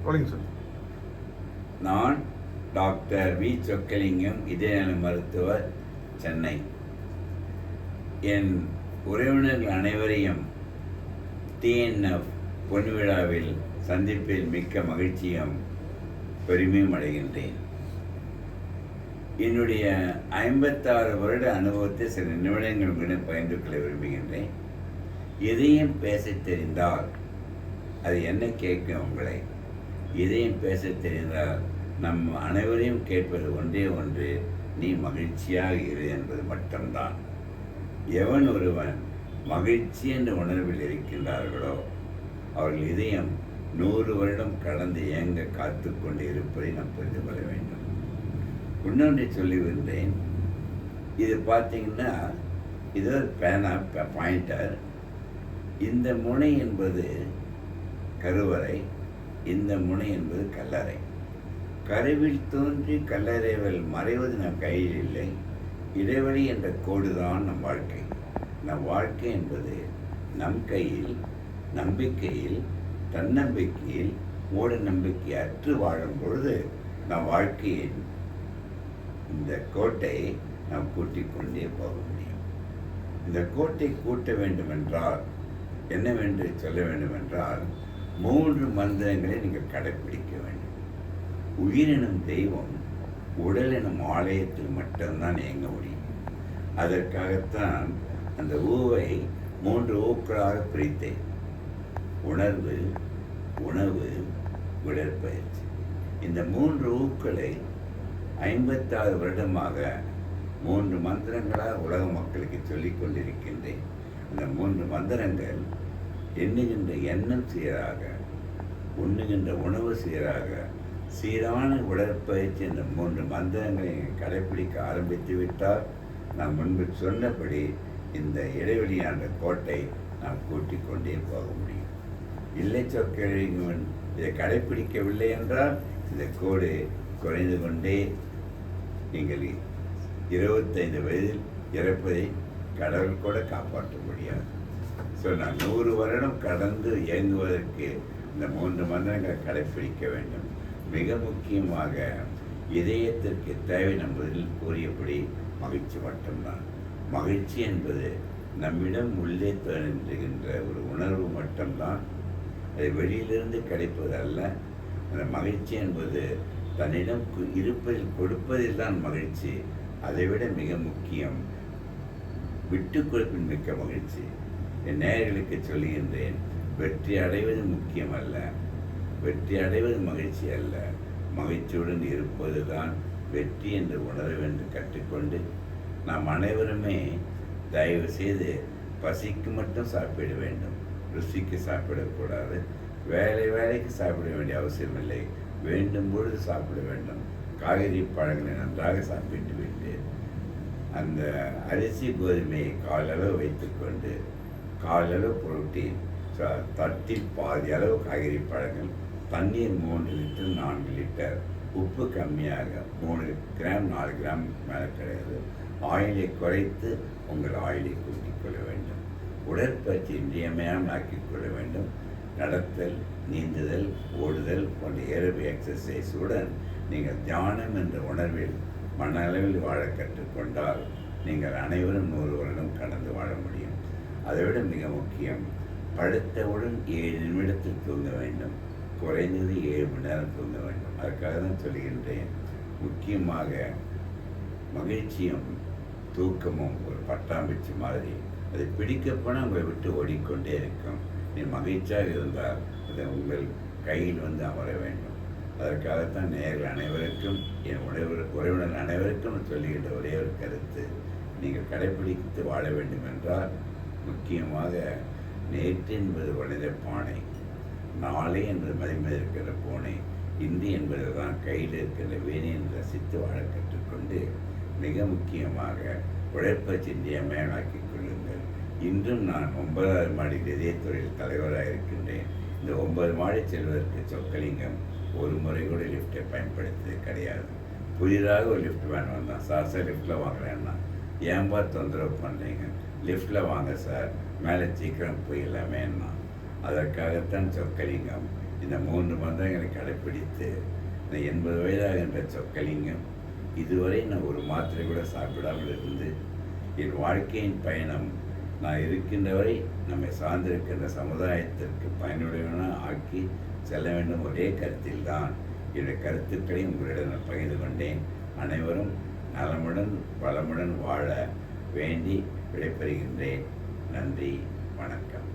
சொல்லுங்க சார். நான் doctor V Chockalingam, இதயநல மருத்துவர், சென்னை. என் உறவினர்கள் அனைவரையும் டிஎன்எஃப் பொன்விழாவில் சந்திப்பில் மிக்க மகிழ்ச்சியும் பெருமையும் அடைகின்றேன். என்னுடைய 56 வருட அனுபவத்தை சில நிமிடங்கள் உங்களிடம் பகிர்ந்து கொள்ள விரும்புகின்றேன். எதையும் பேசத் தெரிந்தால் அது என்ன கேட்கும் உங்களை? எதையும் பேசத் தெரிந்தால் நம் அனைவரையும் கேட்பது ஒன்றே ஒன்று, நீ மகிழ்ச்சியாக இரு என்பது மட்டும்தான். எவன் ஒருவன் மகிழ்ச்சி என்ற உணர்வில் இருக்கின்றார்களோ அவர்கள் இதயம் 100 வருடம் கடந்து இயங்க காத்து கொண்டு இருப்பதை நாம் புரிந்து கொள்ள வேண்டும். இன்னொன்றை சொல்லி வந்தேன். இது பார்த்தீங்கன்னா இது ஒரு பேனா பாயிண்டர். இந்த முனை என்பது கருவறை, இந்த முனை என்பது கல்லறை. கருவில் தோன்றி கல்லறைவில் மறைவது நம் கையில் இல்லை. இடைவெளி என்ற கோடுதான் நம் வாழ்க்கை. நம் வாழ்க்கை என்பது நம் கையில், நம்பிக்கையில், தன்னம்பிக்கையில், மூட நம்பிக்கை அற்று வாழும் பொழுது நம் வாழ்க்கையின் இந்த கோட்டை நாம் கூட்டிக் கொண்டே போக முடியும். இந்த கோட்டை கூட்ட வேண்டுமென்றால் என்னவென்று சொல்ல வேண்டுமென்றால் 3 மந்திரங்களை நீங்கள் கடைப்பிடிக்க வேண்டும். உயிரினும் தெய்வம் உடல் எனும் ஆலயத்தில் மட்டும்தான் இயங்க முடியும். அதற்காகத்தான் அந்த ஊவை 3 ஊக்களாக பிரித்தேன். உணர்வு, உணவு, உடற்பயிற்சி. இந்த 3 ஊக்களை 56 வருடமாக 3 மந்திரங்களாக உலக மக்களுக்கு சொல்லிக் கொண்டிருக்கின்றேன். அந்த 3 மந்திரங்கள் எண்ணுகின்ற எண்ணம் சீராக, உண்ணுகின்ற உணவு சீராக, சீரான உடற்பயிற்சி என்ற 3 மந்திரங்களை கடைப்பிடிக்க ஆரம்பித்து விட்டால் நாம் முன்பு சொன்னபடி இந்த இடைவெளியான கோட்டை நாம் கூட்டிக் கொண்டே போக முடியும். இல்லை சொற்களின் இதை கடைப்பிடிக்கவில்லை என்றால் இந்த கோடு குறைந்து கொண்டே நீங்கள் 25 வயதில் இறப்பதை கடவுள் கூட காப்பாற்ற முடியாது. ஸோ நான் 100 வருடம் கடந்து இயங்குவதற்கு இந்த 3 மந்திரங்களை கடைப்பிடிக்க வேண்டும். மிக முக்கியமாக இதயத்திற்கு தேவை முதலில் கூறியபடி மகிழ்ச்சி மட்டும்தான். மகிழ்ச்சி என்பது நம்மிடம் உள்ளே தோன்றுகின்ற ஒரு உணர்வு மட்டும்தான். அது வெளியிலிருந்து கிடைப்பது அல்ல. அந்த மகிழ்ச்சி என்பது தன்னிடம் இருப்பதில் கொடுப்பதில் தான் மகிழ்ச்சி. அதைவிட மிக முக்கியம் விட்டு கொடுப்பின் மிக்க மகிழ்ச்சி. என் நேயர்களுக்கு சொல்லுகின்றேன், வெற்றி அடைவது முக்கியம் அல்ல, வெற்றி அடைவது மகிழ்ச்சி அல்ல, மகிழ்ச்சியுடன் இருப்பது தான் வெற்றி என்று உணர வேண்டும். கற்றுக்கொண்டு நாம் அனைவருமே தயவு செய்து பசிக்கு மட்டும் சாப்பிட வேண்டும், ருசிக்கு சாப்பிடக்கூடாது. வேலைக்கு சாப்பிட வேண்டிய அவசியமில்லை, வேண்டும் பொழுது சாப்பிட வேண்டும். காய்கறி பழங்களை நன்றாக சாப்பிட்டு விட்டு அந்த அரிசி கோதுமையை காலளவு வைத்துக்கொண்டு காலளவு புரோட்டீன், தட்டில் பாதி அளவு காய்கறி பழங்கள், தண்ணீர் 3 லிட்டர் 4 லிட்டர், உப்பு கம்மியாக 3 கிராம் 4 கிராம் மேலே கிடையாது. ஆயிலை குறைத்து உங்கள் ஆயிலை கூட்டிக் கொள்ள வேண்டும். உடற்பயிற்சி இன்றியமையாமல் ஆக்கிக்கொள்ள வேண்டும். நடத்தல், நீந்துதல், ஓடுதல் போன்ற ஏரபி எக்ஸசைஸுடன் நீங்கள் தியானம் என்ற உணர்வில் மன அளவில் வாழ கற்றுக்கொண்டால் நீங்கள் அனைவரும் 100 வருடம் கடந்து வாழ முடியும். அதைவிட மிக முக்கியம், படுத்தவுடன் 7 நிமிடத்தில் தூங்க வேண்டும். குறைந்தது 7 மணி நேரம் தூங்க வேண்டும். அதுக்காக தான் சொல்லுகின்றேன். முக்கியமாக மகிழ்ச்சியும் தூக்கமும் ஒரு பட்டாம்பூச்சி மாதிரி, அதை பிடிக்கப்போனால் உங்களை விட்டு ஓடிக்கொண்டே இருக்கும். நீ மகிழ்ச்சியாக இருந்தால் அதை உங்கள் கையில் அமர வேண்டும். அதற்காகத்தான் நேயர்கள் அனைவருக்கும், என் உறவினர் அனைவருக்கும் சொல்லுகின்ற ஒரே ஒரு கருத்து, நீங்கள் கடைப்பிடித்து வாழ வேண்டும் என்றால் முக்கியமாக நேற்று என்பது மனித பானை, நாளை என்பது மதிமீது இருக்கிற பூனை, இன்று என்பது தான் கையில் இருக்கிற வேணியை ரசித்து வாழ கற்றுக்கொண்டு மிக முக்கியமாக உழைப்பை இன்றியமையாக்கிக் கொள்ளுங்கள். இன்றும் நான் 9வது மாடி இதயத்துறையில் தலைவராக இருக்கின்றேன். இந்த 9 மாடி செல்வதற்கு சொக்கலிங்கம் ஒரு முறை கூட லிஃப்ட்டை பயன்படுத்தியது கிடையாது. புதிதாக ஒரு லிஃப்ட் வேன் வந்தான், சார் லிஃப்ட்டில் வாங்குறேன்னா ஏன்பா தொந்தரவு பண்ணுறீங்க, லிஃப்ட்டில் வாங்க சார், மேலே சீக்கிரம் போயிடலாமேன்னா. அதற்காகத்தான் சொக்கலிங்கம் இந்த 3 மந்திரங்களை கடைப்பிடித்து இந்த 80 வயதாகின்ற சொக்கலிங்கம் இதுவரை நான் ஒரு மாத்திரை கூட சாப்பிடாமல் இருந்து என் வாழ்க்கையின் பயணம் நான் இருக்கின்ற வரை நம்மை சார்ந்திருக்கின்ற சமுதாயத்திற்கு பயனுடையவனாக ஆக்கி செல்ல வேண்டும் ஒரே கருத்தில் தான் என்னுடைய கருத்துக்களை உங்களிடம் நான் பகிர்ந்து கொண்டேன். அனைவரும் நலமுடன் வளமுடன் வாழ வேண்டி விடைபெறுகின்றேன். நன்றி, வணக்கம்.